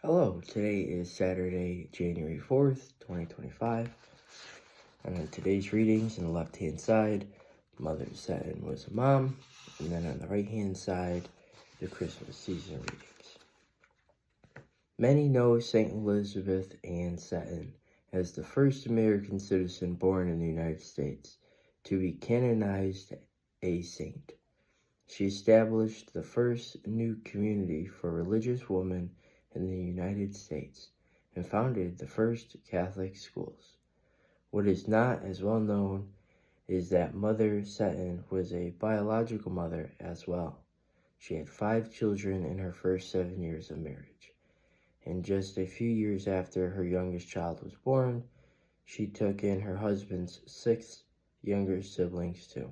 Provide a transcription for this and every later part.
Hello, today is Saturday, January 4th, 2025, and on today's readings on the left-hand side, Mother Satin was a mom, and then on the right-hand side, the Christmas season readings. Many know St. Elizabeth Ann Seton as the first American citizen born in the United States to be canonized a saint. She established the first new community for religious women in the United States and founded the first Catholic schools. What is not as well known is that Mother Seton was a biological mother as well. She had 5 children in her first 7 years of marriage, and just a few years after her youngest child was born, she took in her husband's 6 younger siblings too.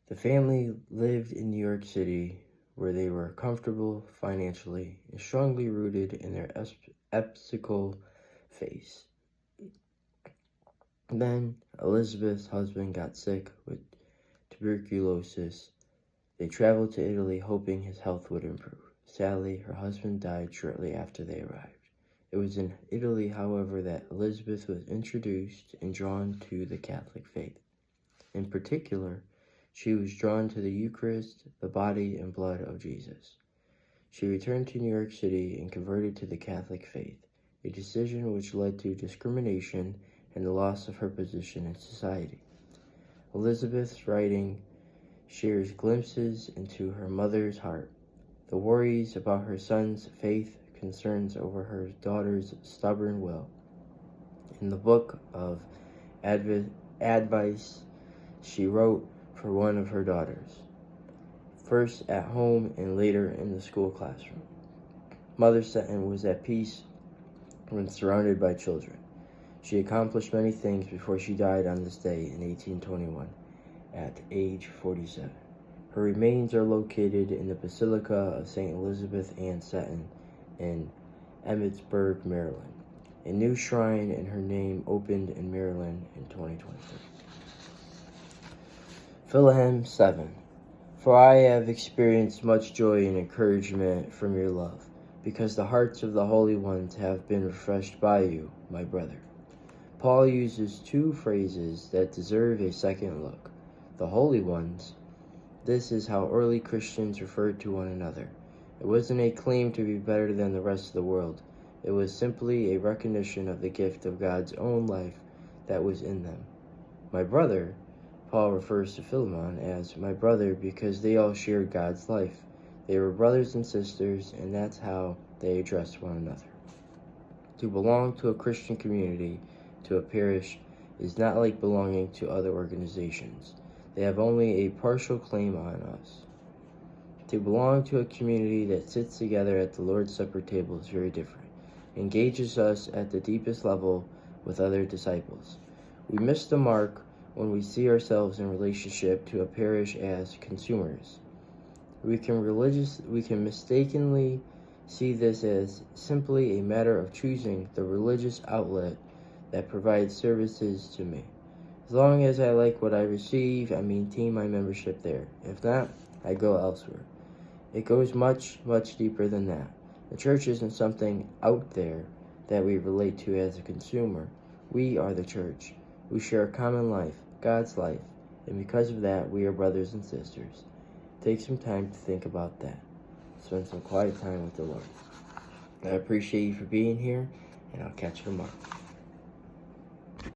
The family lived in New York City, where they were comfortable financially and strongly rooted in their episcopal faith. Then Elizabeth's husband got sick with tuberculosis. They traveled to Italy hoping his health would improve. Sadly, her husband died shortly after they arrived. It was in Italy, however, that Elizabeth was introduced and drawn to the Catholic faith. In particular, she was drawn to the Eucharist, the body and blood of Jesus. She returned to New York City and converted to the Catholic faith, a decision which led to discrimination and the loss of her position in society. Elizabeth's writing shares glimpses into her mother's heart, the worries about her son's faith, concerns over her daughter's stubborn will. In the book of advice she wrote for one of her daughters, first at home and later in the school classroom. Mother Seton was at peace when surrounded by children. She accomplished many things before she died on this day in 1821 at age 47. Her remains are located in the Basilica of St. Elizabeth Ann Seton in Emmitsburg, Maryland. A new shrine in her name opened in Maryland in 2023. Philippians 7. For I have experienced much joy and encouragement from your love, because the hearts of the holy ones have been refreshed by you, my brother. Paul uses 2 phrases that deserve a second look. The holy ones. This is how early Christians referred to one another. It wasn't a claim to be better than the rest of the world. It was simply a recognition of the gift of God's own life that was in them. My brother. Paul refers to Philemon as my brother because they all shared God's life. They were brothers and sisters, and that's how they addressed one another. To belong to a Christian community, to a parish, is not like belonging to other organizations. They have only a partial claim on us. To belong to a community that sits together at the Lord's Supper table is very different. It engages us at the deepest level with other disciples. We miss the mark when we see ourselves in relationship to a parish as consumers. We can mistakenly see this as simply a matter of choosing the religious outlet that provides services to me. As long as I like what I receive, I maintain my membership there. If not, I go elsewhere. It goes much, much deeper than that. The church isn't something out there that we relate to as a consumer. We are the church. We share a common life, God's life, and because of that, we are brothers and sisters. Take some time to think about that. Spend some quiet time with the Lord. I appreciate you for being here, and I'll catch you tomorrow.